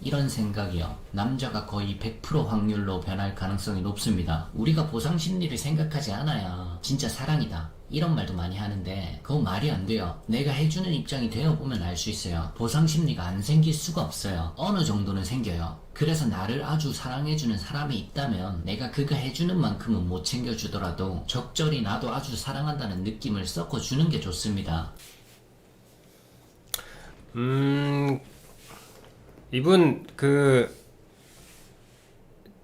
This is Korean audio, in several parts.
이런 생각이요. 남자가 거의 100% 확률로 변할 가능성이 높습니다. 우리가 보상 심리를 생각하지 않아야 진짜 사랑이다, 이런 말도 많이 하는데 그건 말이 안 돼요. 내가 해주는 입장이 되어보면 알 수 있어요. 보상 심리가 안 생길 수가 없어요. 어느 정도는 생겨요. 그래서 나를 아주 사랑해주는 사람이 있다면 내가 그가 해주는 만큼은 못 챙겨주더라도 적절히 나도 아주 사랑한다는 느낌을 섞어주는 게 좋습니다. 이분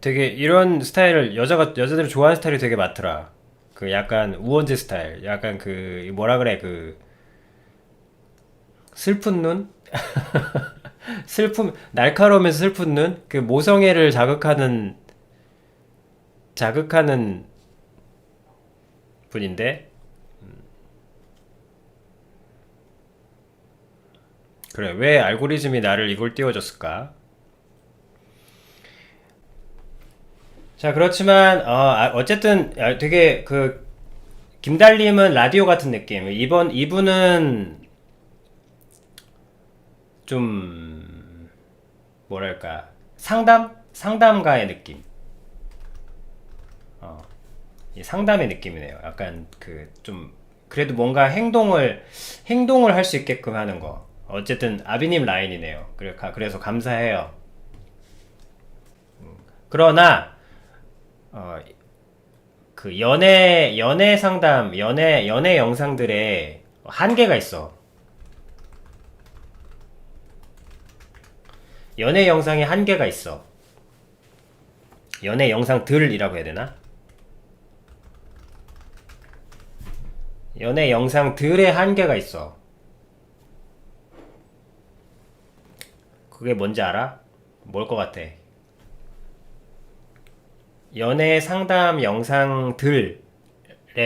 되게 이런 스타일을 여자들이 좋아하는 스타일이 되게 많더라. 그 약간 우원재 스타일, 약간 그 뭐라 그래, 그 슬픈 눈, 슬픔, 날카로우면서 슬픈 눈, 그 모성애를 자극하는 분인데. 그래, 왜 알고리즘이 나를 이걸 띄워줬을까? 자, 그렇지만 어쨌든 되게 그 김달님은 라디오 같은 느낌. 이분은 좀 뭐랄까, 상담가의 느낌. 이 상담의 느낌이네요. 약간 그 좀 그래도 뭔가 행동을 할 수 있게끔 하는 거. 어쨌든 아비님 라인이네요. 그래서 감사해요. 그러나 어, 그 연애 상담, 연애 영상들의 한계가 있어. 연애 영상에 한계가 있어. 연애 영상들이라고 해야 되나? 연애 영상들의 한계가 있어. 그게 뭔지 알아? 뭘 것 같아? 연애 상담 영상들의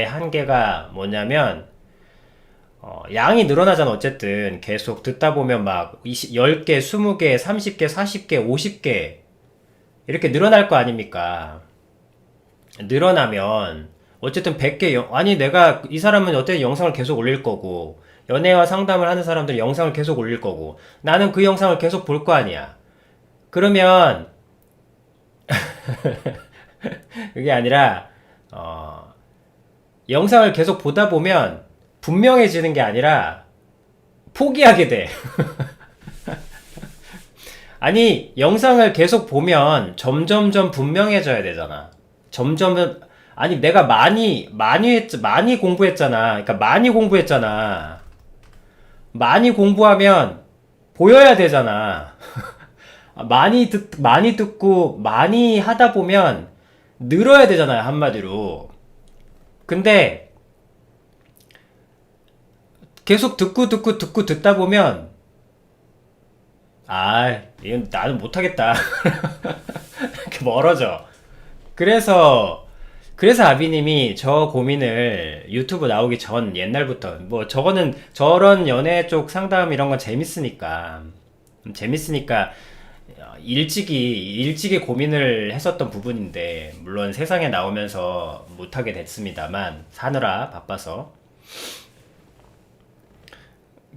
한계가 뭐냐면, 양이 늘어나잖아. 어쨌든 계속 듣다 보면 막 10개, 20개, 30개, 40개, 50개 이렇게 늘어날 거 아닙니까? 늘어나면 어쨌든 100개 아니 내가 이 사람은 어쨌든 영상을 계속 올릴 거고, 연애와 상담을 하는 사람들은 영상을 계속 올릴 거고, 나는 그 영상을 계속 볼 거 아니야. 그러면 그게 아니라 영상을 계속 보다 보면 분명해지는 게 아니라 포기하게 돼. 아니, 영상을 계속 보면 점점점 분명해져야 되잖아. 점점, 아니, 내가 많이 공부했잖아. 그러니까 많이 공부했잖아. 많이 공부하면 보여야 되잖아. 많이 듣고, 많이 하다 보면 늘어야 되잖아요, 한마디로. 근데 계속 듣고 듣다 보면, 이건 나는 못하겠다. 이렇게 멀어져. 그래서 아비님이 저 고민을 유튜브 나오기 전 옛날부터, 뭐 저거는 저런 연애 쪽 상담 이런 건 재밌으니까 일찍이 고민을 했었던 부분인데, 물론 세상에 나오면서 못하게 됐습니다만, 사느라 바빠서.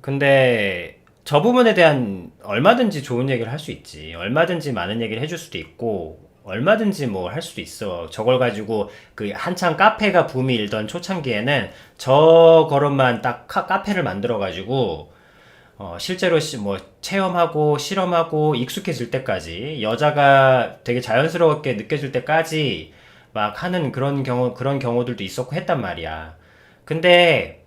근데 저 부분에 대한 얼마든지 좋은 얘기를 할 수 있지. 얼마든지 많은 얘기를 해줄 수도 있고, 얼마든지 뭐 할 수도 있어. 저걸 가지고 그 한창 카페가 붐이 일던 초창기에는 저거로만 딱 카페를 만들어가지고 실제로 뭐 체험하고 실험하고 익숙해질 때까지, 여자가 되게 자연스럽게 느껴질 때까지 막 하는 그런 경우들도 있었고 했단 말이야. 근데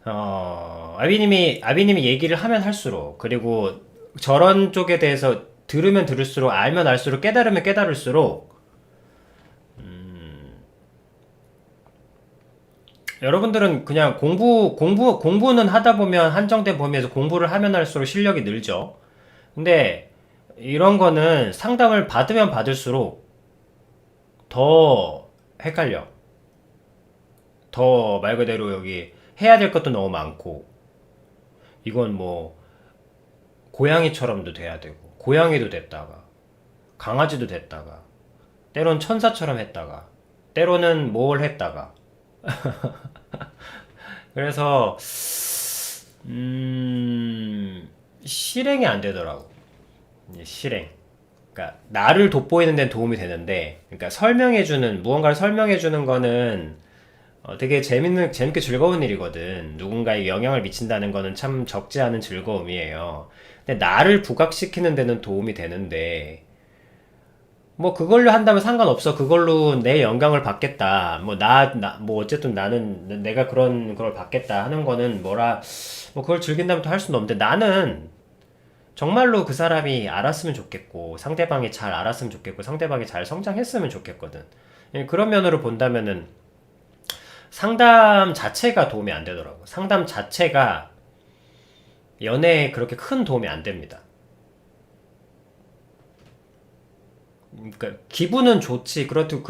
아비님이 얘기를 하면 할수록, 그리고 저런 쪽에 대해서 들으면 들을수록, 알면 알수록, 깨달으면 깨달을수록, 여러분들은 그냥 공부는 하다 보면 한정된 범위에서 공부를 하면 할수록 실력이 늘죠. 근데 이런 거는 상담을 받으면 받을수록 더 헷갈려. 더 말 그대로 여기 해야 될 것도 너무 많고, 이건 뭐 고양이처럼도 돼야 되고, 고양이도 됐다가 강아지도 됐다가, 때론 천사처럼 했다가, 때로는 뭘 했다가. 그래서 실행이 안 되더라고. 이제 실행. 그러니까 나를 돋보이는 데는 도움이 되는데, 그러니까 무언가를 설명해주는 거는 되게 재밌게 즐거운 일이거든. 누군가에게 영향을 미친다는 거는 참 적지 않은 즐거움이에요. 근데 나를 부각시키는 데는 도움이 되는데, 뭐 그걸로 한다면 상관없어. 그걸로 내 영향을 받겠다. 뭐 어쨌든 나는 내가 그런 걸 받겠다 하는 거는 뭐 그걸 즐긴다면 또 할 수는 없는데 나는 정말로 그 사람이 알았으면 좋겠고, 상대방이 잘 알았으면 좋겠고, 상대방이 잘 성장했으면 좋겠거든. 그런 면으로 본다면은 상담 자체가 도움이 안 되더라고. 상담 자체가 연애에 그렇게 큰 도움이 안 됩니다. 그러니까 기분은 좋지. 그래도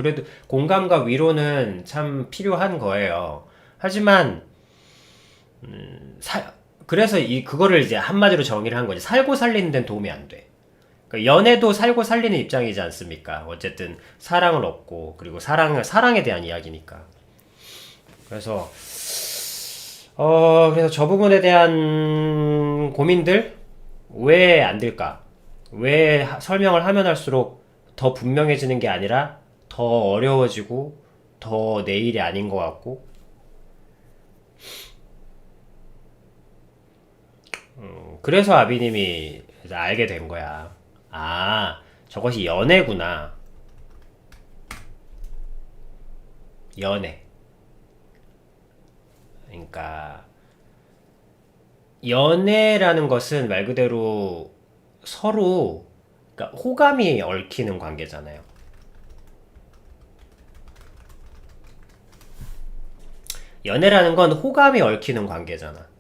공감과 위로는 참 필요한 거예요. 하지만 그래서 그거를 이제 한마디로 정의를 한 거지. 살고 살리는 데는 도움이 안 돼. 그러니까 연애도 살고 살리는 입장이지 않습니까? 어쨌든 사랑을 얻고 그리고 사랑에 대한 이야기니까. 그래서 저 부분에 대한 고민들 왜 안 될까? 왜 설명을 하면 할수록 더 분명해지는 게 아니라 더 어려워지고 더 내 일이 아닌 것 같고 그래서 아비님이 이제 알게 된 거야. 아, 저것이 연애구나. 연애. 그러니까 연애라는 것은 말 그대로 서로 그러니까 호감이 얽히는 관계잖아요. 연애라는 건 호감이 얽히는 관계잖아.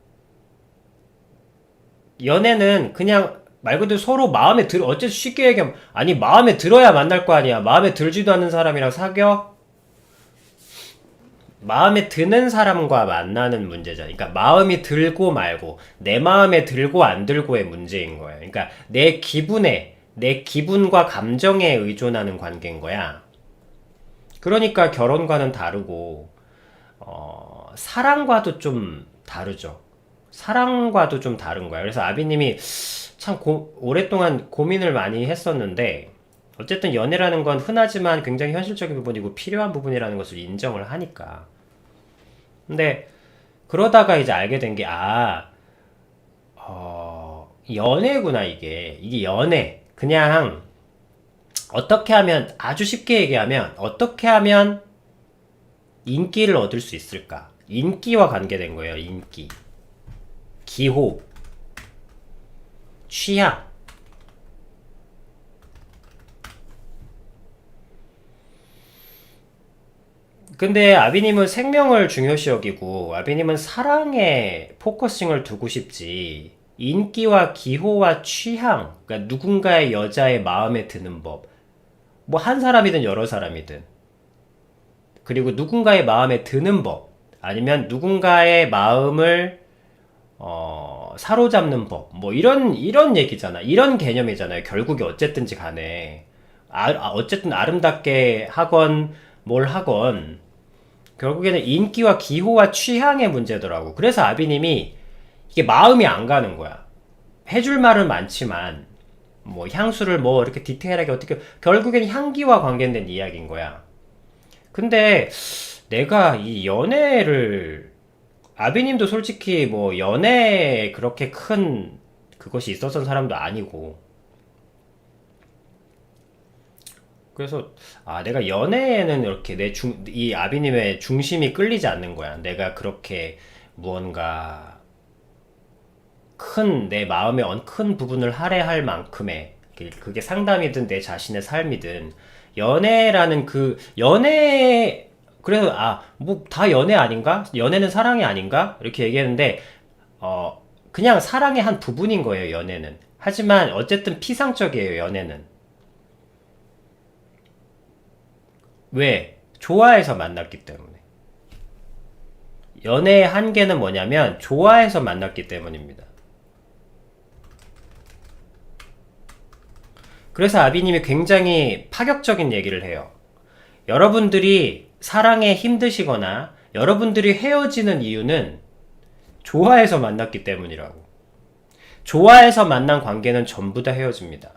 연애는 그냥 말 그대로 서로 어쨌든 쉽게 얘기하면, 아니, 마음에 들어야 만날 거 아니야. 마음에 들지도 않는 사람이랑 사겨? 마음에 드는 사람과 만나는 문제잖아. 그러니까 마음이 들고 말고, 내 마음에 들고 안 들고의 문제인 거야. 그러니까 내 기분과 감정에 의존하는 관계인 거야. 그러니까 결혼과는 다르고, 사랑과도 좀 다르죠. 사랑과도 좀 다른 거야. 그래서 아비님이 참 오랫동안 고민을 많이 했었는데, 어쨌든 연애라는 건 흔하지만 굉장히 현실적인 부분이고 필요한 부분이라는 것을 인정을 하니까. 근데 그러다가 이제 알게 된 게, 연애구나, 이게. 이게 연애. 그냥 어떻게 하면, 아주 쉽게 얘기하면, 어떻게 하면 인기를 얻을 수 있을까? 인기와 관계된 거예요, 인기. 기호, 취향. 근데 아비님은 생명을 중요시 여기고 아비님은 사랑에 포커싱을 두고 싶지 인기와 기호와 취향, 그러니까 누군가의 여자의 마음에 드는 법, 뭐 한 사람이든 여러 사람이든, 그리고 누군가의 마음에 드는 법, 아니면 누군가의 마음을 사로잡는 법, 뭐 이런 얘기잖아. 이런 개념이잖아요. 결국에 어쨌든지 간에 어쨌든 아름답게 하건 뭘 하건 결국에는 인기와 기호와 취향의 문제더라고. 그래서 아비님이 이게 마음이 안 가는 거야. 해줄 말은 많지만 뭐 향수를 뭐 이렇게 디테일하게 어떻게, 결국엔 향기와 관계된 이야기인 거야. 근데 내가 이 연애를, 아비님도 솔직히 뭐 연애에 그렇게 큰 그것이 있었던 사람도 아니고, 그래서 내가 연애에는 이렇게 이 아비님의 중심이 끌리지 않는 거야. 내가 그렇게 무언가 내 마음의 큰 부분을 할애할 만큼의, 그게 상담이든 내 자신의 삶이든, 연애라는 그래서 뭐 다 연애 아닌가? 연애는 사랑이 아닌가? 이렇게 얘기했는데 그냥 사랑의 한 부분인 거예요, 연애는. 하지만 어쨌든 피상적이에요, 연애는. 왜? 좋아해서 만났기 때문에. 연애의 한계는 뭐냐면 좋아해서 만났기 때문입니다. 그래서 아비님이 굉장히 파격적인 얘기를 해요. 여러분들이 사랑에 힘드시거나 여러분들이 헤어지는 이유는 좋아해서 만났기 때문이라고. 좋아해서 만난 관계는 전부 다 헤어집니다.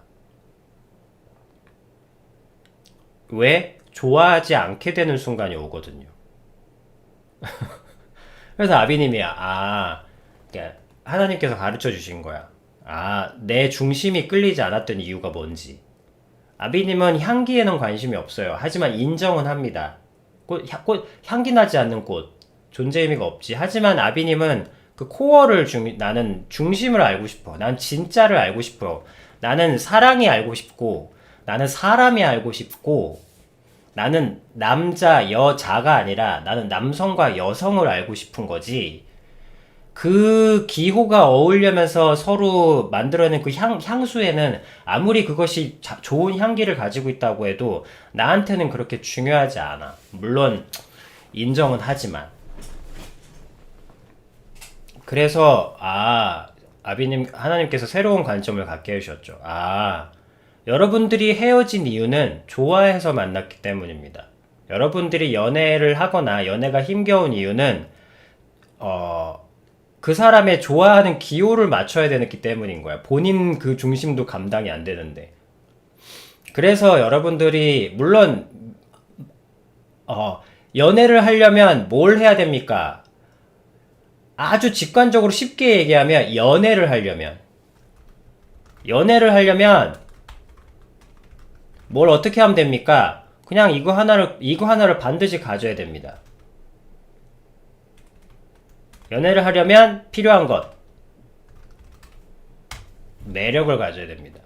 왜? 좋아하지 않게 되는 순간이 오거든요. 그래서 아비님이 그러니까 하나님께서 가르쳐 주신 거야. 내 중심이 끌리지 않았던 이유가 뭔지. 아비님은 향기에는 관심이 없어요. 하지만 인정은 합니다. 꽃, 향기 나지 않는 꽃. 존재 의미가 없지. 하지만 아비님은 그 코어를 나는 중심을 알고 싶어. 난 진짜를 알고 싶어. 나는 사랑이 알고 싶고, 나는 사람이 알고 싶고, 나는 남자, 여자가 아니라 나는 남성과 여성을 알고 싶은 거지. 그 기호가 어울리면서 서로 만들어낸 그 향수에는 아무리 그것이 좋은 향기를 가지고 있다고 해도 나한테는 그렇게 중요하지 않아. 물론 인정은 하지만. 그래서 아비님 하나님께서 새로운 관점을 갖게 해주셨죠. 여러분들이 헤어진 이유는 좋아해서 만났기 때문입니다. 여러분들이 연애를 하거나 연애가 힘겨운 이유는 그 사람의 좋아하는 기호를 맞춰야 되기 때문인 거야. 본인 그 중심도 감당이 안 되는데. 그래서 여러분들이 물론 연애를 하려면 뭘 해야 됩니까? 아주 직관적으로 쉽게 얘기하면 연애를 하려면 뭘 어떻게 하면 됩니까? 그냥 이거 하나를 반드시 가져야 됩니다. 연애를 하려면 필요한 것. 매력을 가져야 됩니다.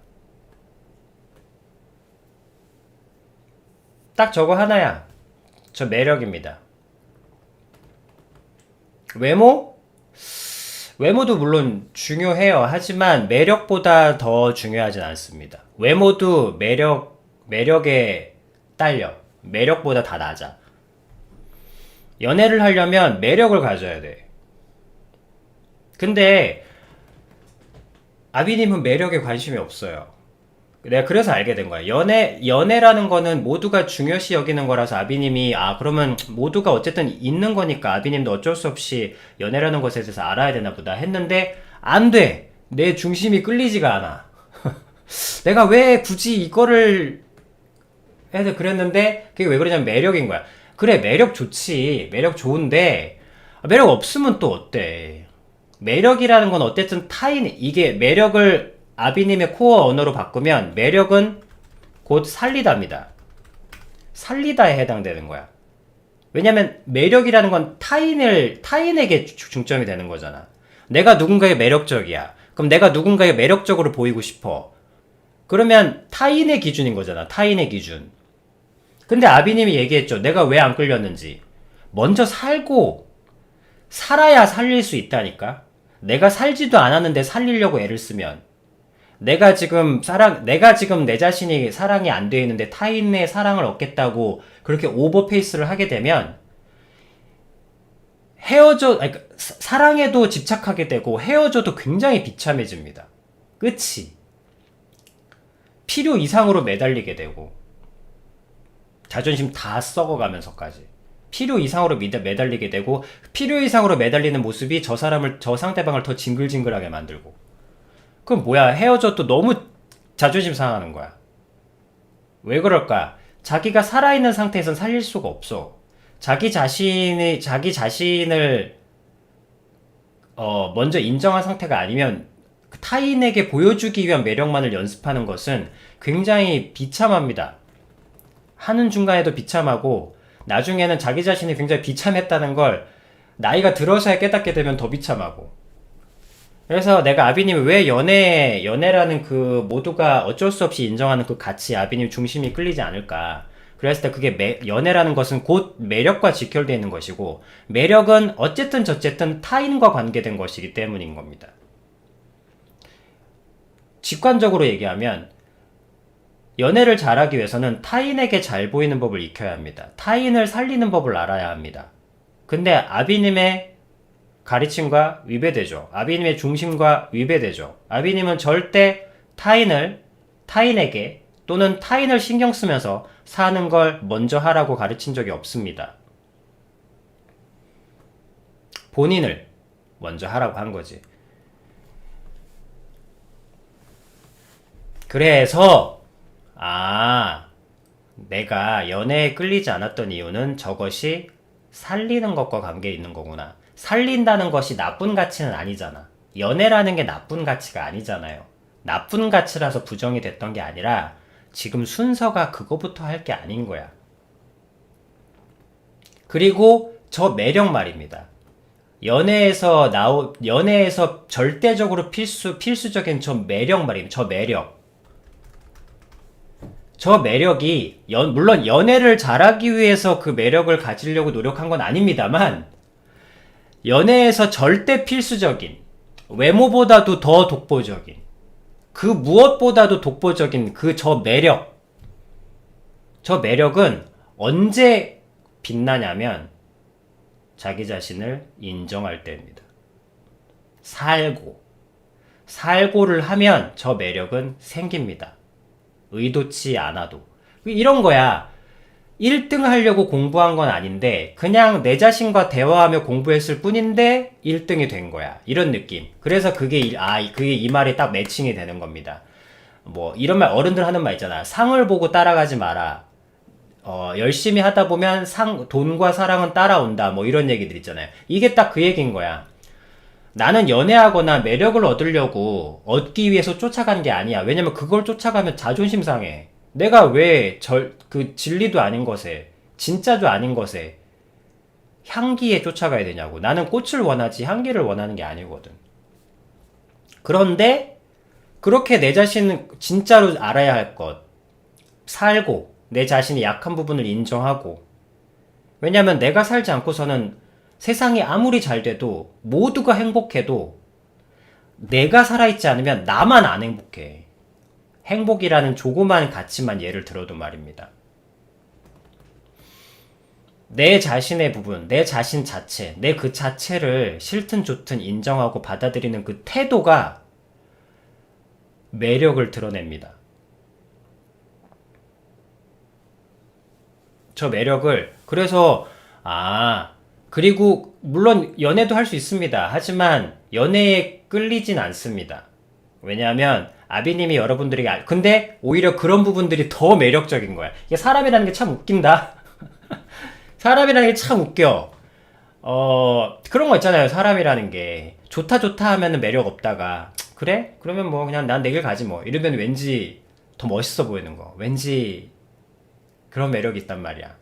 딱 저거 하나야. 저 매력입니다. 외모도 물론 중요해요. 하지만 매력보다 더 중요하진 않습니다. 외모도 매력에 딸려. 매력보다 다 낮아. 연애를 하려면 매력을 가져야 돼. 근데 아비님은 매력에 관심이 없어요. 내가 그래서 알게 된 거야. 연애라는 거는 모두가 중요시 여기는 거라서 아비님이 그러면 모두가 어쨌든 있는 거니까 아비님도 어쩔 수 없이 연애라는 것에 대해서 알아야 되나 보다 했는데 안 돼. 내 중심이 끌리지가 않아. 내가 왜 굳이 이거를 해서 그랬는데 그게 왜 그러냐면 매력인 거야. 그래, 매력 좋지. 매력 좋은데 매력 없으면 또 어때? 매력이라는 건 어쨌든 이게 매력을 아비님의 코어 언어로 바꾸면 매력은 곧 살리다입니다. 살리다에 해당되는 거야. 왜냐면 매력이라는 건 타인에게 중점이 되는 거잖아. 내가 누군가에게 매력적이야. 그럼 내가 누군가에게 매력적으로 보이고 싶어. 그러면 타인의 기준인 거잖아. 타인의 기준. 근데 아비님이 얘기했죠. 내가 왜 안 끌렸는지. 먼저 살아야 살릴 수 있다니까. 내가 살지도 않았는데 살리려고 애를 쓰면 내가 지금 내 자신이 사랑이 안 돼 있는데 타인의 사랑을 얻겠다고 그렇게 오버페이스를 하게 되면 사랑에도 집착하게 되고 헤어져도 굉장히 비참해집니다. 끝이. 필요 이상으로 매달리게 되고 자존심 다 썩어가면서까지 필요 이상으로 매달리게 되고 필요 이상으로 매달리는 모습이 저 상대방을 더 징글징글하게 만들고 그럼 뭐야 헤어져도 너무 자존심 상하는 거야. 왜 그럴까? 자기가 살아있는 상태에선 살릴 수가 없어. 자기 자신을 먼저 인정한 상태가 아니면 타인에게 보여주기 위한 매력만을 연습하는 것은 굉장히 비참합니다. 하는 중간에도 비참하고 나중에는 자기 자신이 굉장히 비참했다는 걸 나이가 들어서야 깨닫게 되면 더 비참하고. 그래서 내가 아비님이 왜 연애라는 그 모두가 어쩔 수 없이 인정하는 그 가치, 아비님 중심이 끌리지 않을까. 그랬을 때 그게 연애라는 것은 곧 매력과 직결되어 있는 것이고 매력은 어쨌든 저쨌든 타인과 관계된 것이기 때문인 겁니다. 직관적으로 얘기하면 연애를 잘하기 위해서는 타인에게 잘 보이는 법을 익혀야 합니다. 타인을 살리는 법을 알아야 합니다. 근데 아비님의 가르침과 위배되죠. 아비님의 중심과 위배되죠. 아비님은 절대 타인에게 또는 타인을 신경 쓰면서 사는 걸 먼저 하라고 가르친 적이 없습니다. 본인을 먼저 하라고 한 거지. 그래서 내가 연애에 끌리지 않았던 이유는 저것이 살리는 것과 관계 있는 거구나. 살린다는 것이 나쁜 가치는 아니잖아. 연애라는 게 나쁜 가치가 아니잖아요. 나쁜 가치라서 부정이 됐던 게 아니라 지금 순서가 그거부터 할 게 아닌 거야. 그리고 저 매력 말입니다. 연애에서 절대적으로 필수적인 저 매력 말입니다. 저 매력. 저 매력이 물론 연애를 잘하기 위해서 그 매력을 가지려고 노력한 건 아닙니다만 연애에서 절대 필수적인 외모보다도 더 독보적인 그 무엇보다도 독보적인 저 매력은 언제 빛나냐면 자기 자신을 인정할 때입니다. 살고를 하면 저 매력은 생깁니다. 의도치 않아도. 이런 거야. 1등 하려고 공부한 건 아닌데 그냥 내 자신과 대화하며 공부했을 뿐인데 1등이 된 거야. 이런 느낌. 그래서 그게 이 말이 딱 매칭이 되는 겁니다. 뭐 이런 말 어른들 하는 말 있잖아. 상을 보고 따라가지 마라. 열심히 하다 보면 돈과 사랑은 따라온다. 뭐 이런 얘기들 있잖아요. 이게 딱 그 얘기인 거야. 나는 연애하거나 매력을 얻기 위해서 쫓아간 게 아니야. 왜냐면 그걸 쫓아가면 자존심 상해. 내가 왜 진리도 아닌 것에, 진짜도 아닌 것에 향기에 쫓아가야 되냐고. 나는 꽃을 원하지 향기를 원하는 게 아니거든. 그런데 그렇게 내 자신은 진짜로 알아야 할 것. 살고 내 자신이 약한 부분을 인정하고. 왜냐면 내가 살지 않고서는 세상이 아무리 잘 돼도 모두가 행복해도 내가 살아있지 않으면 나만 안 행복해. 행복이라는 조그만 가치만 예를 들어도 말입니다. 내 자신의 부분, 내 자신 자체, 내 그 자체를 싫든 좋든 인정하고 받아들이는 그 태도가 매력을 드러냅니다. 저 매력을 그래서 그리고 물론 연애도 할 수 있습니다. 하지만 연애에 끌리진 않습니다. 왜냐하면 아비님이 여러분들에게 근데 오히려 그런 부분들이 더 매력적인 거야. 이게 사람이라는 게 참 웃긴다. 사람이라는 게 참 웃겨. 그런 거 있잖아요. 사람이라는 게 좋다 하면은 매력 없다가 그래? 그러면 뭐 그냥 난 내 길 가지 뭐 이러면 왠지 더 멋있어 보이는 거. 왠지 그런 매력이 있단 말이야.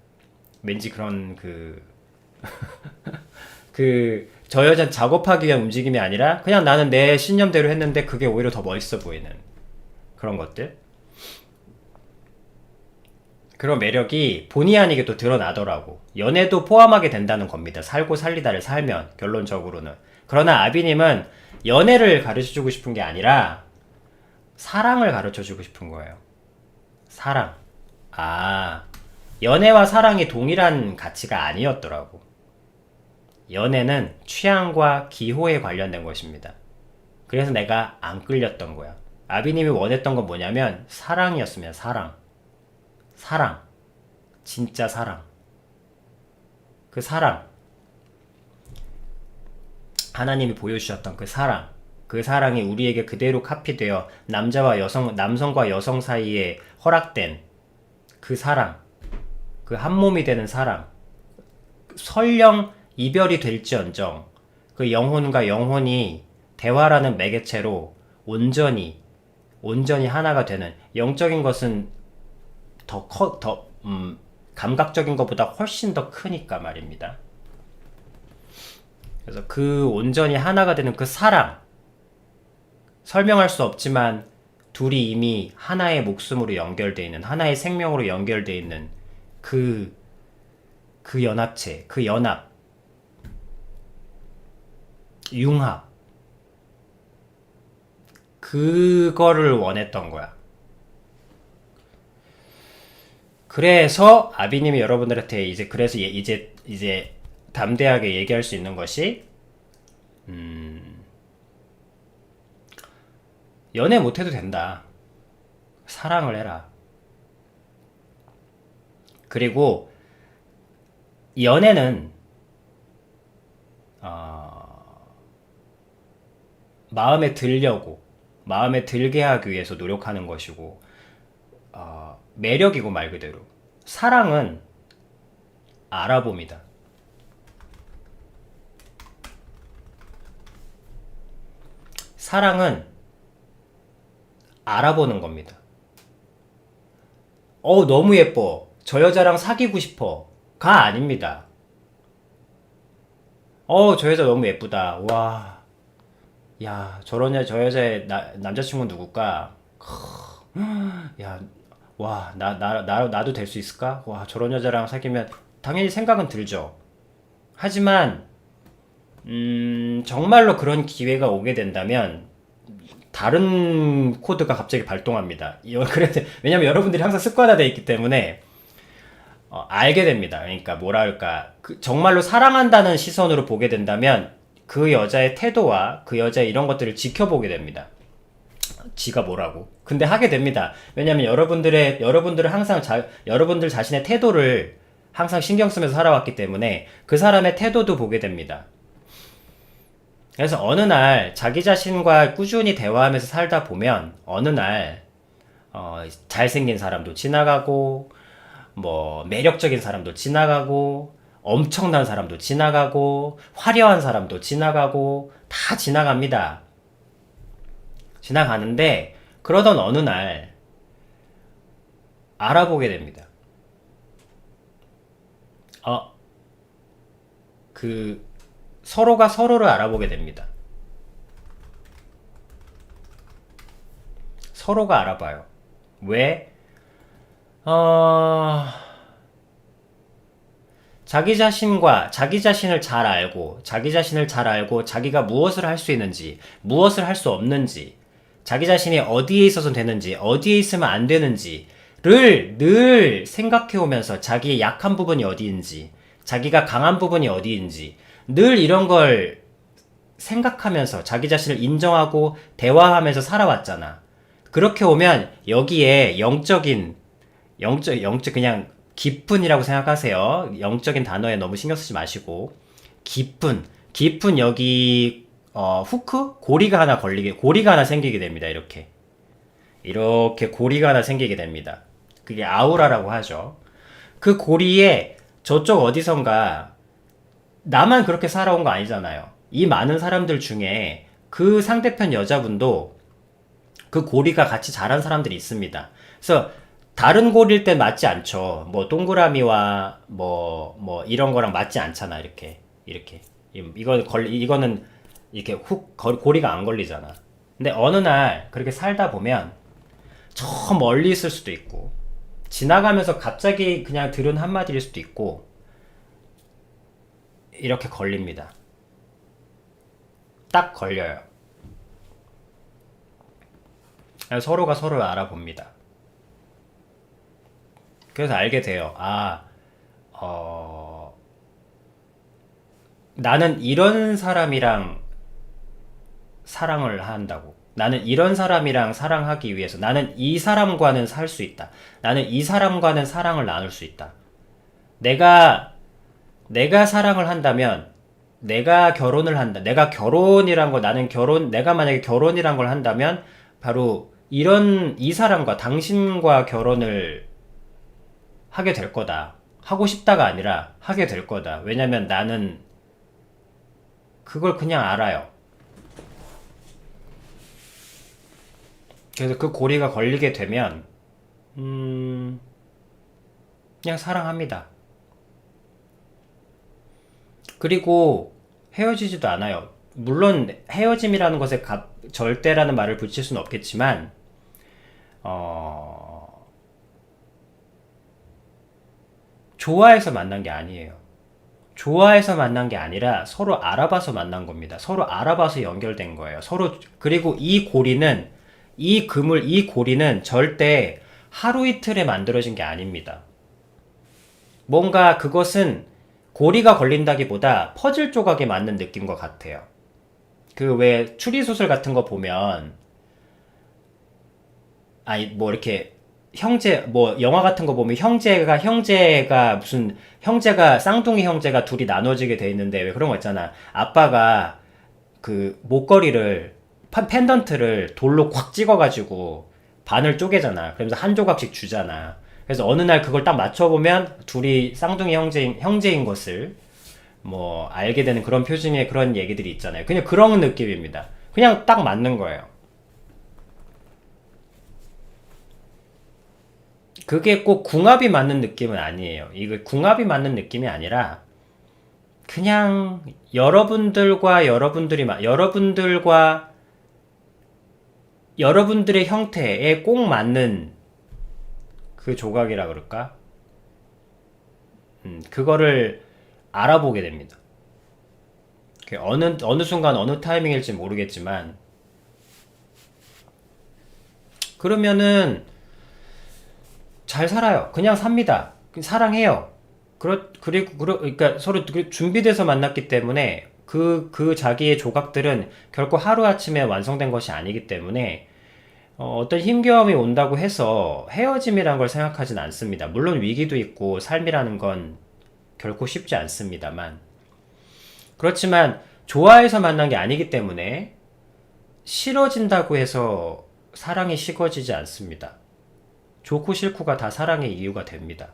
왠지 그런 저 여자 작업하기 위한 움직임이 아니라 그냥 나는 내 신념대로 했는데 그게 오히려 더 멋있어 보이는 그런 것들. 그런 매력이 본의 아니게 또 드러나더라고. 연애도 포함하게 된다는 겁니다. 살고 살리다를 살면 결론적으로는. 그러나 아비님은 연애를 가르쳐주고 싶은 게 아니라 사랑을 가르쳐주고 싶은 거예요. 사랑. 연애와 사랑이 동일한 가치가 아니었더라고. 연애는 취향과 기호에 관련된 것입니다. 그래서 내가 안 끌렸던 거야. 아비님이 원했던 건 뭐냐면 사랑이었으면 사랑. 진짜 사랑. 그 사랑. 하나님이 보여주셨던 그 사랑. 그 사랑이 우리에게 그대로 카피되어 남성과 여성 사이에 허락된 그 사랑. 그 한 몸이 되는 사랑. 설령 이별이 될지언정 그 영혼과 영혼이 대화라는 매개체로 온전히 하나가 되는 영적인 것은 감각적인 것보다 훨씬 더 크니까 말입니다. 그래서 그 온전히 하나가 되는 그 사랑 설명할 수 없지만 둘이 이미 하나의 목숨으로 연결되어 있는 하나의 생명으로 연결되어 있는 그 연합체, 그 연합 융합 그거를 원했던 거야. 그래서 아비님이 여러분들한테 이제 담대하게 얘기할 수 있는 것이 연애 못해도 된다. 사랑을 해라. 그리고 연애는 마음에 들려고 마음에 들게 하기 위해서 노력하는 것이고, 매력이고 말 그대로. 사랑은 알아봅니다. 사랑은 알아보는 겁니다. 너무 예뻐. 저 여자랑 사귀고 싶어. 가 아닙니다. 저 여자 너무 예쁘다. 와, 야, 저 여자의 남자친구는 누굴까? 야, 와, 나도 될 수 있을까? 와, 저런 여자랑 사귀면 당연히 생각은 들죠. 하지만, 정말로 그런 기회가 오게 된다면, 다른 코드가 갑자기 발동합니다. 왜냐면 여러분들이 항상 습관화되어 있기 때문에, 알게 됩니다. 그러니까 뭐랄까, 정말로 사랑한다는 시선으로 보게 된다면, 그 여자의 태도와 그 여자의 이런 것들을 지켜보게 됩니다. 지가 뭐라고. 근데 하게 됩니다. 왜냐면 여러분들은 항상 여러분들 자신의 태도를 항상 신경 쓰면서 살아왔기 때문에 그 사람의 태도도 보게 됩니다. 그래서 어느 날 자기 자신과 꾸준히 대화하면서 살다 보면 어느 날 잘생긴 사람도 지나가고 뭐 매력적인 사람도 지나가고 엄청난 사람도 지나가고 화려한 사람도 지나가고 다 지나갑니다. 지나가는데 그러던 어느 날 알아보게 됩니다. 서로가 서로를 알아보게 됩니다. 서로가 알아봐요. 왜? 자기 자신을 잘 알고, 자기가 무엇을 할 수 있는지, 무엇을 할 수 없는지, 자기 자신이 어디에 있어서 되는지, 어디에 있으면 안 되는지를 늘 생각해 오면서 자기의 약한 부분이 어디인지, 자기가 강한 부분이 어디인지, 늘 이런 걸 생각하면서 자기 자신을 인정하고 대화하면서 살아왔잖아. 그렇게 오면 여기에 영적 그냥 깊은이라고 생각하세요. 영적인 단어에 너무 신경 쓰지 마시고 깊은 여기 후크 고리가 하나 생기게 됩니다. 이렇게 고리가 하나 생기게 됩니다. 그게 아우라라고 하죠. 그 고리에 저쪽 어디선가 나만 그렇게 살아온 거 아니잖아요. 이 많은 사람들 중에 그 상대편 여자분도 그 고리가 같이 자란 사람들이 있습니다. 그래서 다른 고리일 땐 맞지 않죠. 뭐 동그라미와 뭐 이런 거랑 맞지 않잖아. 이렇게 이거는 이렇게 고리가 안 걸리잖아. 근데 어느 날 그렇게 살다 보면 저 멀리 있을 수도 있고 지나가면서 갑자기 그냥 들은 한마디일 수도 있고 이렇게 걸립니다. 딱 걸려요. 서로가 서로를 알아봅니다. 그래서 알게 돼요. 나는 이런 사람이랑 사랑을 한다고. 나는 이런 사람이랑 사랑하기 위해서 나는 이 사람과는 살 수 있다. 나는 이 사람과는 사랑을 나눌 수 있다. 내가 사랑을 한다면 내가 결혼을 한다. 내가 만약에 결혼이란 걸 한다면 바로 이 사람과 당신과 결혼을 하게 될 거다. 하고 싶다가 아니라 하게 될 거다. 왜냐면 나는 그걸 그냥 알아요. 그래서 그 고리가 걸리게 되면 그냥 사랑합니다. 그리고 헤어지지도 않아요. 물론 헤어짐이라는 것에 절대라는 말을 붙일 수는 없겠지만 좋아해서 만난 게 아니에요. 좋아해서 만난 게 아니라 서로 알아봐서 만난 겁니다. 서로 알아봐서 연결된 거예요. 그리고 이 고리는 절대 하루 이틀에 만들어진 게 아닙니다. 뭔가 그것은 고리가 걸린다기보다 퍼즐 조각에 맞는 느낌과 같아요. 그 왜 추리소설 같은 거 보면 이렇게 영화 같은 거 보면 형제가 쌍둥이 형제가 둘이 나눠지게 돼 있는데 왜 그런 거 있잖아. 아빠가 그 목걸이를 펜던트를 돌로 콱 찍어가지고 반을 쪼개잖아. 그러면서 한 조각씩 주잖아. 그래서 어느 날 그걸 딱 맞춰보면 둘이 쌍둥이 형제인 것을 뭐 알게 되는 그런 표징의 그런 얘기들이 있잖아요. 그냥 그런 느낌입니다. 그냥 딱 맞는 거예요. 그게 꼭 궁합이 맞는 느낌은 아니에요. 이거 궁합이 맞는 느낌이 아니라 그냥 여러분들과 여러분들의 형태에 꼭 맞는 그 조각이라 그럴까? 그거를 알아보게 됩니다. 어느 순간 어느 타이밍일지 모르겠지만 그러면은 잘 살아요. 그냥 삽니다. 사랑해요. 그러니까 서로 준비돼서 만났기 때문에 그 자기의 조각들은 결코 하루아침에 완성된 것이 아니기 때문에 어떤 힘겨움이 온다고 해서 헤어짐이란 걸 생각하진 않습니다. 물론 위기도 있고 삶이라는 건 결코 쉽지 않습니다만 그렇지만 좋아해서 만난 게 아니기 때문에 싫어진다고 해서 사랑이 식어지지 않습니다. 좋고 싫고가 다 사랑의 이유가 됩니다.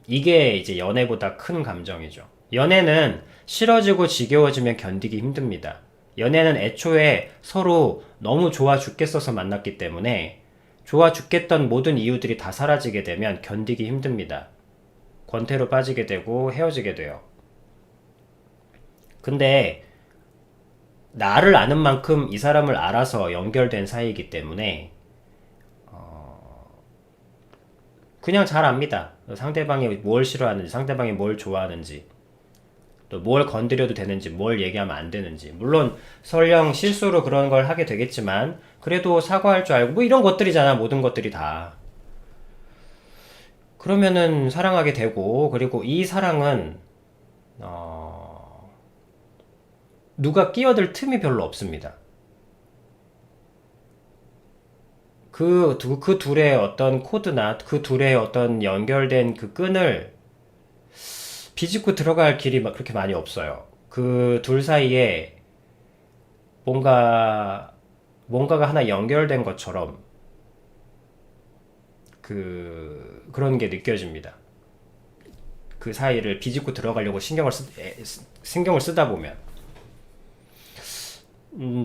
이게 이제 연애보다 큰 감정이죠. 연애는 싫어지고 지겨워지면 견디기 힘듭니다. 연애는 애초에 서로 너무 좋아 죽겠어서 만났기 때문에 좋아 죽겠던 모든 이유들이 다 사라지게 되면 견디기 힘듭니다. 권태로 빠지게 되고 헤어지게 돼요. 근데 나를 아는 만큼 이 사람을 알아서 연결된 사이이기 때문에 그냥 잘 압니다. 상대방이 뭘 싫어하는지, 상대방이 뭘 좋아하는지, 또 뭘 건드려도 되는지, 뭘 얘기하면 안 되는지. 물론 설령 실수로 그런 걸 하게 되겠지만 그래도 사과할 줄 알고 뭐 이런 것들이잖아. 모든 것들이 다. 그러면은 사랑하게 되고 그리고 이 사랑은 누가 끼어들 틈이 별로 없습니다. 그 둘의 어떤 코드나 그 둘의 어떤 연결된 그 끈을 비집고 들어갈 길이 막 그렇게 많이 없어요. 그 둘 사이에 뭔가가 하나 연결된 것처럼 그런 게 느껴집니다. 그 사이를 비집고 들어가려고 신경을 쓰다 보면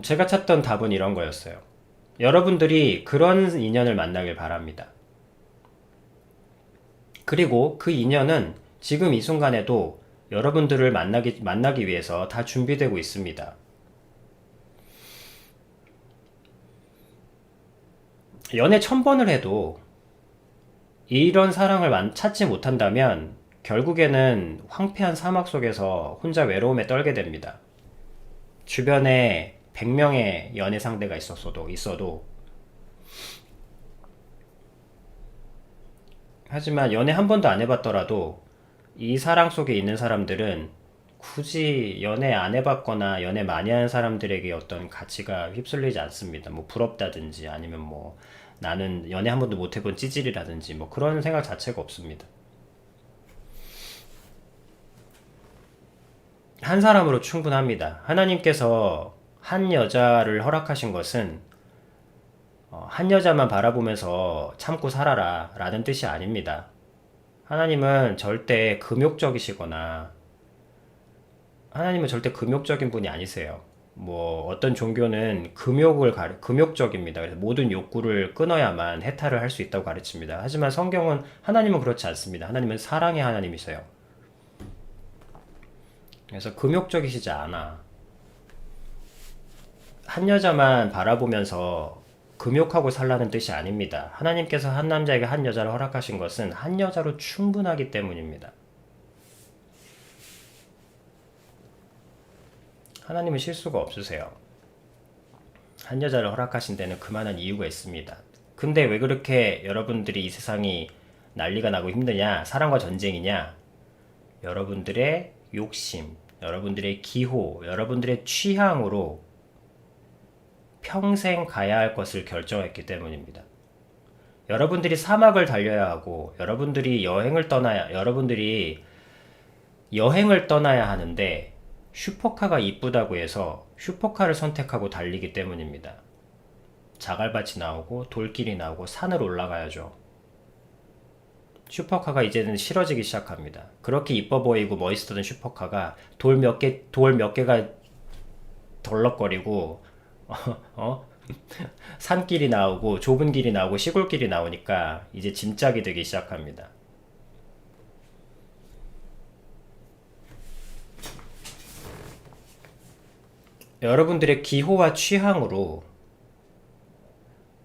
제가 찾던 답은 이런 거였어요. 여러분들이 그런 인연을 만나길 바랍니다. 그리고 그 인연은 지금 이 순간에도 여러분들을 만나기 위해서 다 준비되고 있습니다. 연애 1000번을 해도 이런 사랑을 찾지 못한다면 결국에는 황폐한 사막 속에서 혼자 외로움에 떨게 됩니다. 주변에 100명의 연애 상대가 있어도 하지만 연애 한 번도 안 해봤더라도 이 사랑 속에 있는 사람들은 굳이 연애 안 해봤거나 연애 많이 하는 사람들에게 어떤 가치가 휩쓸리지 않습니다. 뭐 부럽다든지 아니면 뭐 나는 연애 한 번도 못 해본 찌질이라든지 뭐 그런 생각 자체가 없습니다. 한 사람으로 충분합니다. 하나님께서 한 여자를 허락하신 것은 한 여자만 바라보면서 참고 살아라 라는 뜻이 아닙니다. 하나님은 절대 금욕적인 분이 아니세요. 뭐 어떤 종교는 금욕적입니다. 그래서 모든 욕구를 끊어야만 해탈을 할 수 있다고 가르칩니다. 하지만 하나님은 그렇지 않습니다. 하나님은 사랑의 하나님이세요. 그래서 금욕적이시지 않아. 한 여자만 바라보면서 금욕하고 살라는 뜻이 아닙니다. 하나님께서 한 남자에게 한 여자를 허락하신 것은 한 여자로 충분하기 때문입니다. 하나님은 실수가 없으세요. 한 여자를 허락하신 데는 그만한 이유가 있습니다. 근데 왜 그렇게 여러분들이 이 세상이 난리가 나고 힘드냐? 사랑과 전쟁이냐? 여러분들의 욕심, 여러분들의 기호, 여러분들의 취향으로 평생 가야 할 것을 결정했기 때문입니다. 여러분들이 사막을 달려야 하고 여러분들이 여행을 떠나야 하는데 슈퍼카가 이쁘다고 해서 슈퍼카를 선택하고 달리기 때문입니다. 자갈밭이 나오고 돌길이 나오고 산을 올라가야죠. 슈퍼카가 이제는 싫어지기 시작합니다. 그렇게 이뻐 보이고 멋있었던 슈퍼카가 돌 몇 개가 덜럭거리고 산길이 나오고 좁은 길이 나오고 시골길이 나오니까 이제 짐짝이 되기 시작합니다. 여러분들의 기호와 취향으로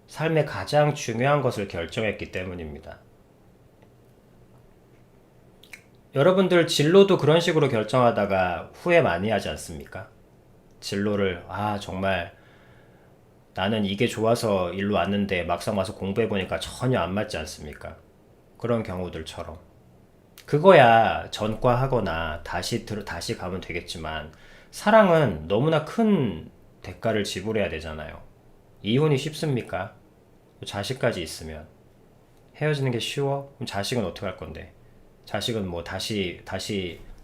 삶의 가장 중요한 것을 결정했기 때문입니다. 여러분들 진로도 그런 식으로 결정하다가 후회 많이 하지 않습니까? 진로를 정말 나는 이게 좋아서 일로 왔는데 막상 와서 공부해보니까 전혀 안 맞지 않습니까? 그런 경우들처럼 그거야 전과하거나 다시 가면 되겠지만 사랑은 너무나 큰 대가를 지불해야 되잖아요. 이혼이 쉽습니까? 자식까지 있으면 헤어지는 게 쉬워? 그럼 자식은 어떻게 할 건데? 자식은 뭐 다시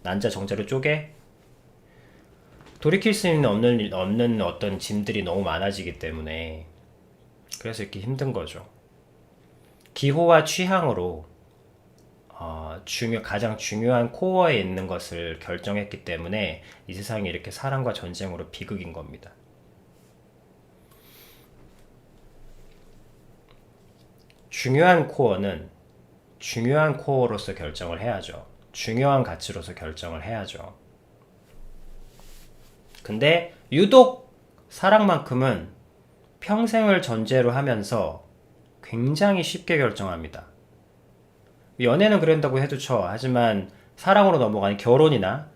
난자 정자로 쪼개? 돌이킬 수 있는 없는 어떤 짐들이 너무 많아지기 때문에 그래서 이렇게 힘든 거죠. 기호와 취향으로 가장 중요한 코어에 있는 것을 결정했기 때문에 이 세상이 이렇게 사랑과 전쟁으로 비극인 겁니다. 중요한 코어는 중요한 코어로서 결정을 해야죠. 중요한 가치로서 결정을 해야죠. 근데 유독 사랑만큼은 평생을 전제로 하면서 굉장히 쉽게 결정합니다. 연애는 그런다고 해도 하지만 사랑으로 넘어가는 결혼이나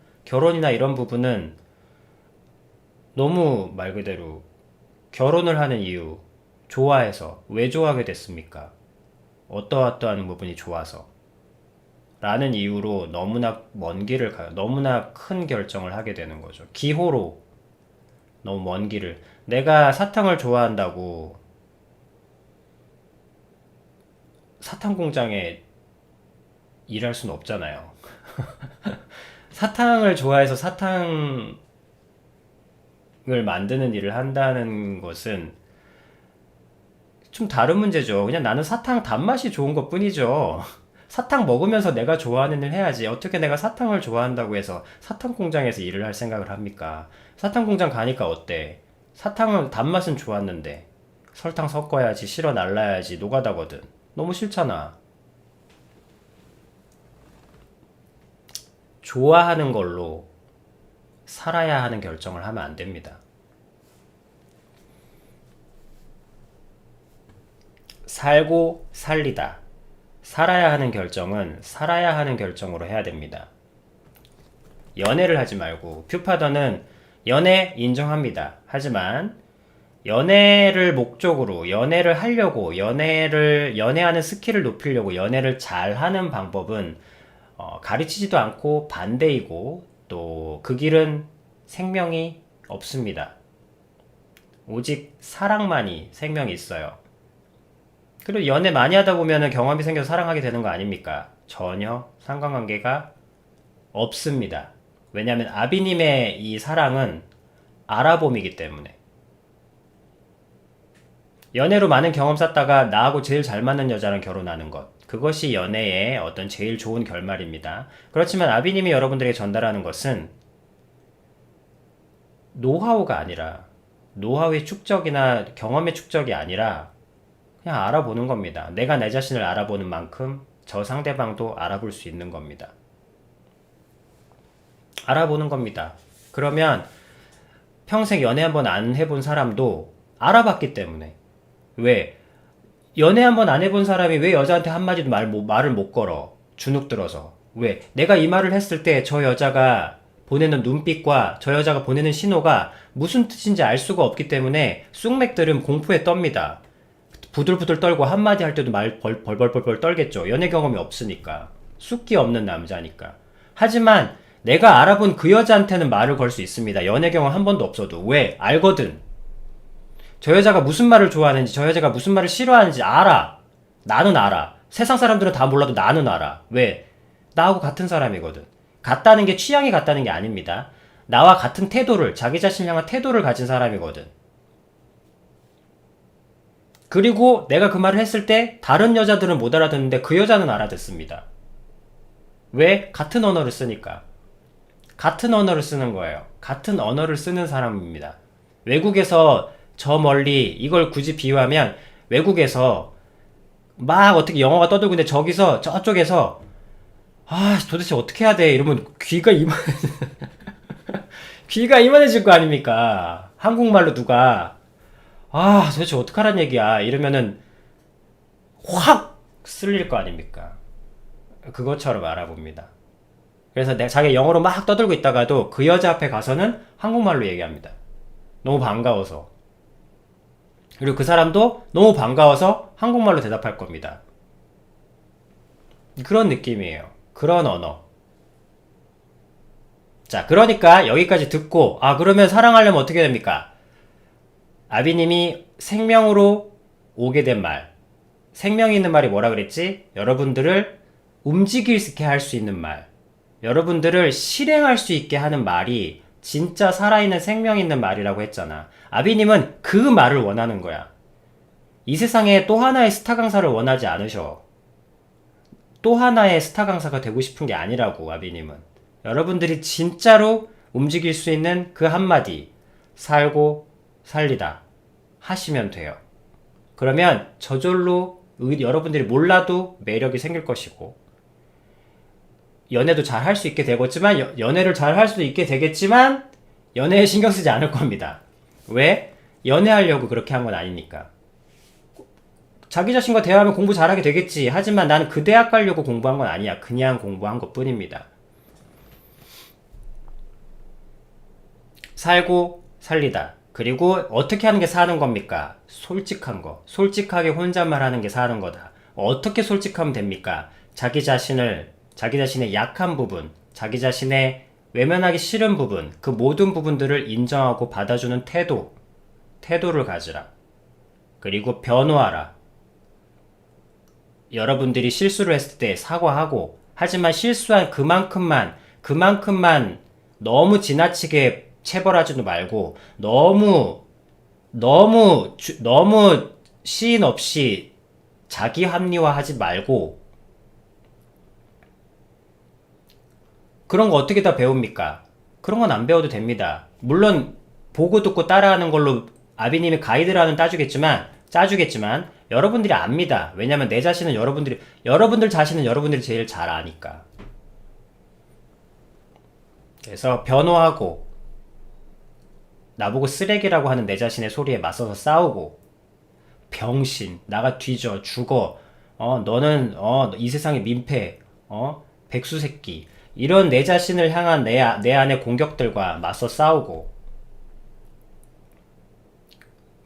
이런 부분은 너무 말 그대로 결혼을 하는 이유, 좋아해서 왜 좋아하게 됐습니까? 어떠한 부분이 좋아서 라는 이유로 너무나 먼 길을 가요. 너무나 큰 결정을 하게 되는 거죠. 기호로 너무 먼 길을. 내가 사탕을 좋아한다고 사탕 공장에 일할 수는 없잖아요. 사탕을 좋아해서 사탕을 만드는 일을 한다는 것은 좀 다른 문제죠. 그냥 나는 사탕 단맛이 좋은 것 뿐이죠. 사탕 먹으면서 내가 좋아하는 일 해야지. 어떻게 내가 사탕을 좋아한다고 해서 사탕 공장에서 일을 할 생각을 합니까? 사탕 공장 가니까 어때? 사탕은 단맛은 좋았는데 설탕 섞어야지, 실어 날라야지, 노가다거든. 너무 싫잖아. 좋아하는 걸로 살아야 하는 결정을 하면 안 됩니다. 살고 살리다. 살아야 하는 결정은 살아야 하는 결정으로 해야 됩니다. 연애를 하지 말고, 퓨파더는 연애 인정합니다. 하지만 연애를 목적으로, 연애를 하려고, 연애하는 스킬을 높이려고 연애를 잘하는 방법은 가르치지도 않고 반대이고, 또 그 길은 생명이 없습니다. 오직 사랑만이 생명이 있어요. 그리고 연애 많이 하다 보면 경험이 생겨서 사랑하게 되는 거 아닙니까? 전혀 상관관계가 없습니다. 왜냐하면 아비님의 이 사랑은 알아봄이기 때문에. 연애로 많은 경험 쌓다가 나하고 제일 잘 맞는 여자랑 결혼하는 것. 그것이 연애의 어떤 제일 좋은 결말입니다. 그렇지만 아비님이 여러분들에게 전달하는 것은 노하우가 아니라, 노하우의 축적이나 경험의 축적이 아니라 그냥 알아보는 겁니다. 내가 내 자신을 알아보는 만큼 저 상대방도 알아볼 수 있는 겁니다. 알아보는 겁니다. 그러면 평생 연애 한번 안 해본 사람도 알아봤기 때문에. 왜? 연애 한번 안 해본 사람이 왜 여자한테 한마디도 말을 못 걸어? 주눅 들어서. 왜? 내가 이 말을 했을 때 저 여자가 보내는 눈빛과 저 여자가 보내는 신호가 무슨 뜻인지 알 수가 없기 때문에 쑥맥들은 공포에 떱니다. 부들부들 떨고 한마디 할 때도 말 벌벌벌 떨겠죠. 연애 경험이 없으니까. 쑥기 없는 남자니까. 하지만 내가 알아본 그 여자한테는 말을 걸 수 있습니다. 연애 경험 한 번도 없어도. 왜? 알거든. 저 여자가 무슨 말을 좋아하는지, 저 여자가 무슨 말을 싫어하는지 알아. 나는 알아. 세상 사람들은 다 몰라도 나는 알아. 왜? 나하고 같은 사람이거든. 같다는 게 취향이 같다는 게 아닙니다. 나와 같은 태도를, 자기 자신을 향한 태도를 가진 사람이거든. 그리고 내가 그 말을 했을 때 다른 여자들은 못 알아듣는데 그 여자는 알아듣습니다. 왜? 같은 언어를 쓰니까. 같은 언어를 쓰는 거예요. 같은 언어를 쓰는 사람입니다. 외국에서 저 멀리 이걸 굳이 비유하면 외국에서 막 어떻게 영어가 떠들고 있는데 저기서 저쪽에서 도대체 어떻게 해야 돼 이러면 귀가 이만해질 거 아닙니까? 한국말로 누가 도대체 어떡하란 얘기야 이러면은 확 쓸릴 거 아닙니까? 그것처럼 알아봅니다. 그래서 자기 영어로 막 떠들고 있다가도 그 여자 앞에 가서는 한국말로 얘기합니다. 너무 반가워서. 그리고 그 사람도 너무 반가워서 한국말로 대답할 겁니다. 그런 느낌이에요. 그런 언어. 자, 그러니까 여기까지 듣고 그러면 사랑하려면 어떻게 됩니까? 아비님이 생명으로 오게 된 말. 생명이 있는 말이 뭐라 그랬지? 여러분들을 움직일 수 있게 할 수 있는 말. 여러분들을 실행할 수 있게 하는 말이 진짜 살아있는 생명 있는 말이라고 했잖아. 아비님은 그 말을 원하는 거야. 이 세상에 또 하나의 스타 강사를 원하지 않으셔. 또 하나의 스타 강사가 되고 싶은 게 아니라고, 아비님은. 여러분들이 진짜로 움직일 수 있는 그 한마디, 살고 살리다 하시면 돼요. 그러면 저절로 여러분들이 몰라도 매력이 생길 것이고, 연애도 잘 할 수 있게 되겠지만, 연애를 잘 할 수도 있게 되겠지만, 연애에 신경 쓰지 않을 겁니다. 왜? 연애하려고 그렇게 한 건 아니니까. 자기 자신과 대화하면 공부 잘하게 되겠지. 하지만 나는 그 대학 가려고 공부한 건 아니야. 그냥 공부한 것 뿐입니다. 살고 살리다. 그리고 어떻게 하는 게 사는 겁니까? 솔직한 거. 솔직하게 혼잣말 하는 게 사는 거다. 어떻게 솔직하면 됩니까? 자기 자신의 약한 부분, 자기 자신의 외면하기 싫은 부분, 그 모든 부분들을 인정하고 받아주는 태도를 가지라. 그리고 변호하라. 여러분들이 실수를 했을 때 사과하고, 하지만 실수한 그만큼만 너무 지나치게 체벌하지도 말고, 너무 시인 없이 자기 합리화하지 말고, 그런 거 어떻게 다 배웁니까? 그런 건 안 배워도 됩니다. 물론 보고 듣고 따라하는 걸로 아비님이 가이드라는 짜주겠지만 여러분들이 압니다. 왜냐면 내 자신은 여러분들 자신은 여러분들이 제일 잘 아니까. 그래서 변호하고, 나보고 쓰레기라고 하는 내 자신의 소리에 맞서서 싸우고, 병신, 나가 뒤져, 죽어, 너는 이 세상의 민폐, 백수새끼, 이런 내 자신을 향한 내 안의 공격들과 맞서 싸우고,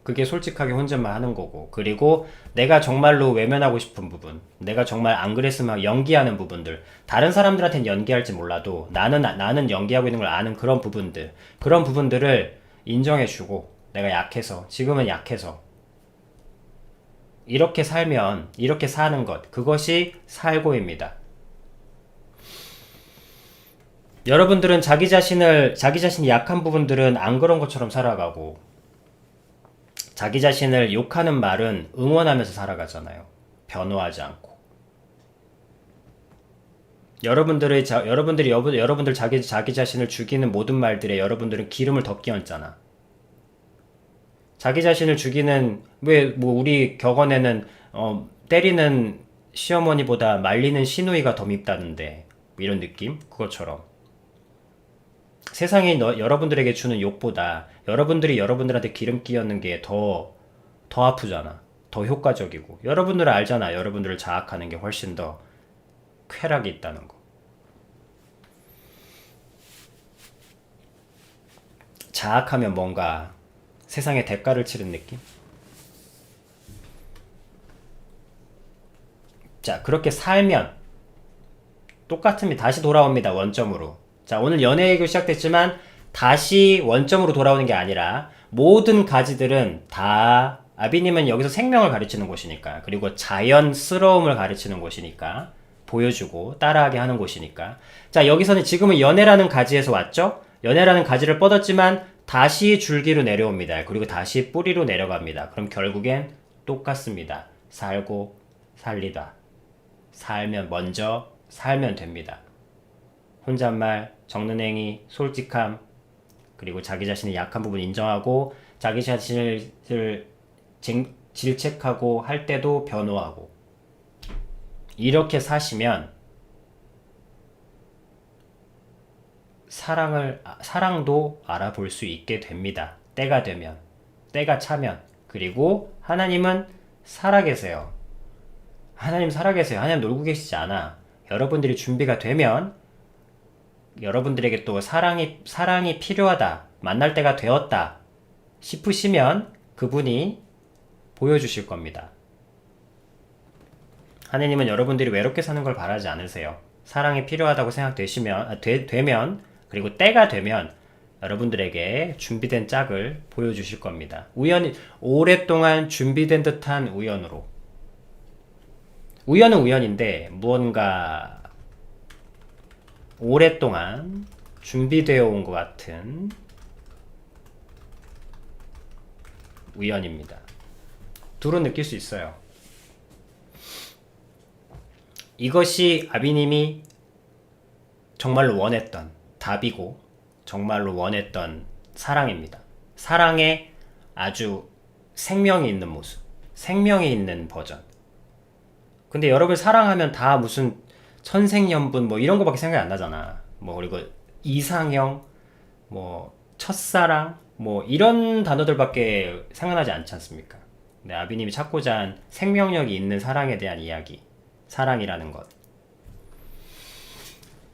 그게 솔직하게 혼잣말 하는 거고, 그리고 내가 정말로 외면하고 싶은 부분, 내가 정말 안 그랬으면 연기하는 부분들, 다른 사람들한테는 연기할지 몰라도 나는 연기하고 있는 걸 아는 그런 부분들을 인정해주고, 내가 약해서, 지금은 약해서 이렇게 살면, 이렇게 사는 것, 그것이 살고입니다. 여러분들은 자기 자신이 약한 부분들은 안 그런 것처럼 살아가고, 자기 자신을 욕하는 말은 응원하면서 살아가잖아요. 변호하지 않고. 여러분들 자기 자신을 죽이는 모든 말들에 여러분들은 기름을 더 끼얹잖아. 자기 자신을 죽이는, 우리 격언에는 때리는 시어머니보다 말리는 시누이가 더 밉다는데, 이런 느낌? 그것처럼 세상이 여러분들에게 주는 욕보다 여러분들이 여러분들한테 기름 끼얹는 게 더 아프잖아. 더 효과적이고. 여러분들은 알잖아. 여러분들을 자학하는 게 훨씬 더 쾌락이 있다는 거. 자학하면 뭔가 세상에 대가를 치른 느낌? 자, 그렇게 살면 똑같으면 다시 돌아옵니다. 원점으로. 자, 오늘 연애 얘기로 시작됐지만 다시 원점으로 돌아오는 게 아니라, 모든 가지들은 다, 아비님은 여기서 생명을 가르치는 곳이니까, 그리고 자연스러움을 가르치는 곳이니까, 보여주고 따라하게 하는 곳이니까. 자, 여기서는 지금은 연애라는 가지에서 왔죠? 연애라는 가지를 뻗었지만 다시 줄기로 내려옵니다. 그리고 다시 뿌리로 내려갑니다. 그럼 결국엔 똑같습니다. 살고 살리다. 먼저 살면 됩니다. 혼잣말, 적는 행위, 솔직함, 그리고 자기 자신의 약한 부분 인정하고 자기 자신을 질책하고 할 때도 변호하고 이렇게 사시면 사랑도 알아볼 수 있게 됩니다. 때가 되면, 때가 차면. 그리고 하나님은 살아계세요. 하나님 살아계세요. 하나님 놀고 계시지 않아. 여러분들이 준비가 되면 여러분들에게 또 사랑이 필요하다, 만날 때가 되었다 싶으시면 그분이 보여주실 겁니다. 하나님은 여러분들이 외롭게 사는 걸 바라지 않으세요. 사랑이 필요하다고 되면, 그리고 때가 되면 여러분들에게 준비된 짝을 보여주실 겁니다. 오랫동안 준비된 듯한 우연으로. 우연은 우연인데 무언가 오랫동안 준비되어 온 것 같은 우연입니다. 둘은 느낄 수 있어요. 이것이 아비님이 정말로 원했던 답이고 정말로 원했던 사랑입니다. 사랑의 아주 생명이 있는 모습, 생명이 있는 버전. 근데 여러분 사랑하면 다 무슨 천생연분 뭐 이런 거밖에 생각이 안 나잖아. 뭐 그리고 이상형, 뭐 첫사랑, 뭐 이런 단어들밖에 생각나지 않지 않습니까? 근데 아비님이 찾고자 한 생명력이 있는 사랑에 대한 이야기, 사랑이라는 것.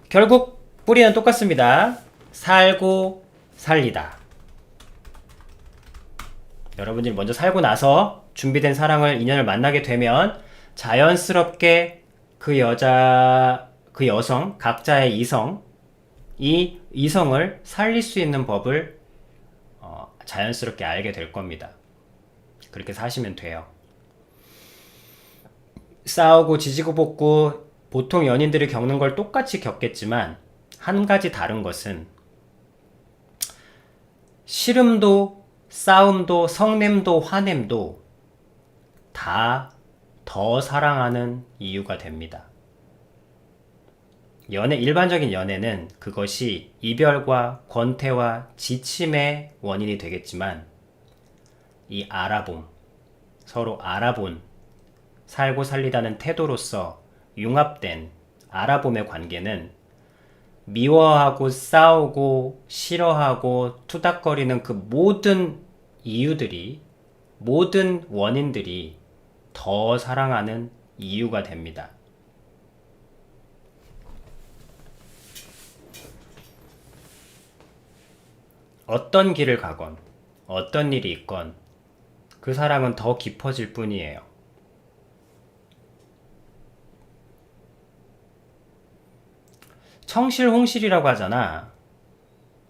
결국 뿌리는 똑같습니다. 살고 살리다. 여러분들이 먼저 살고 나서 준비된 인연을 만나게 되면 자연스럽게 그 여성, 각자의 이 이성을 살릴 수 있는 법을 자연스럽게 알게 될 겁니다. 그렇게 사시면 돼요. 싸우고 지지고 볶고 보통 연인들이 겪는 걸 똑같이 겪겠지만 한 가지 다른 것은 싫음도 싸움도 성냄도 화냄도 다 더 사랑하는 이유가 됩니다. 일반적인 연애는 그것이 이별과 권태와 지침의 원인이 되겠지만 이 서로 알아본, 살고 살리다는 태도로서 융합된 알아봄의 관계는 미워하고 싸우고 싫어하고 투닥거리는 그 모든 이유들이, 모든 원인들이 더 사랑하는 이유가 됩니다. 어떤 길을 가건, 어떤 일이 있건 그 사랑은 더 깊어질 뿐이에요. 청실홍실이라고 하잖아.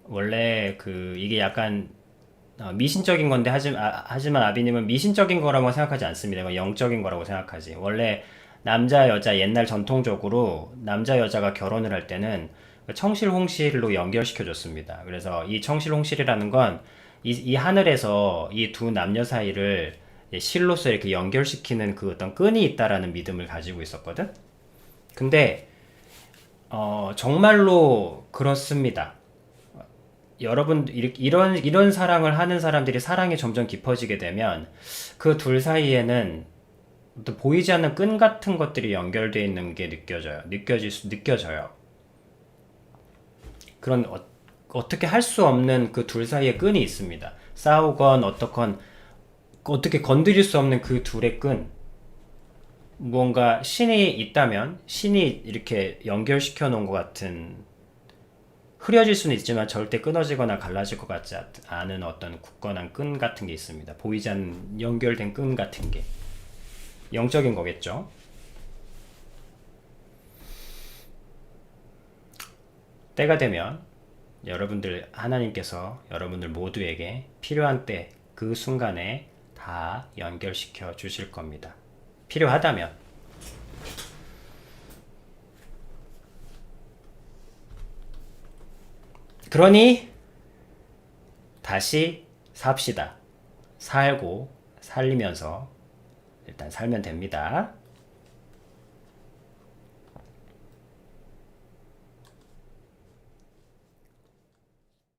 원래 이게 약간 미신적인 건데 하지만 아비님은 미신적인 거라고 생각하지 않습니다. 이건 영적인 거라고 생각하지. 원래 남자 여자 옛날 전통적으로 남자 여자가 결혼을 할 때는 청실홍실로 연결시켜 줬습니다. 그래서 이 청실홍실이라는 건 이 하늘에서 이 두 남녀 사이를 실로서 이렇게 연결시키는 그 어떤 끈이 있다라는 믿음을 가지고 있었거든. 근데 정말로 그렇습니다. 여러분 이런 사랑을 하는 사람들이 사랑이 점점 깊어지게 되면 그 둘 사이에는 어떤 보이지 않는 끈 같은 것들이 연결되어 있는 게 느껴져요. 그런 어떻게 할 수 없는 그 둘 사이에 끈이 있습니다. 싸우건 어떻게 건드릴 수 없는 그 둘의 끈. 무언가 신이 있다면 신이 이렇게 연결시켜 놓은 것 같은, 흐려질 수는 있지만 절대 끊어지거나 갈라질 것 같지 않은 어떤 굳건한 끈 같은 게 있습니다. 보이지 않는 연결된 끈 같은 게 영적인 거겠죠. 때가 되면 하나님께서 여러분들 모두에게 필요한 때 그 순간에 다 연결시켜 주실 겁니다. 필요하다면. 그러니 다시 삽시다. 살고 살리면서 일단 살면 됩니다.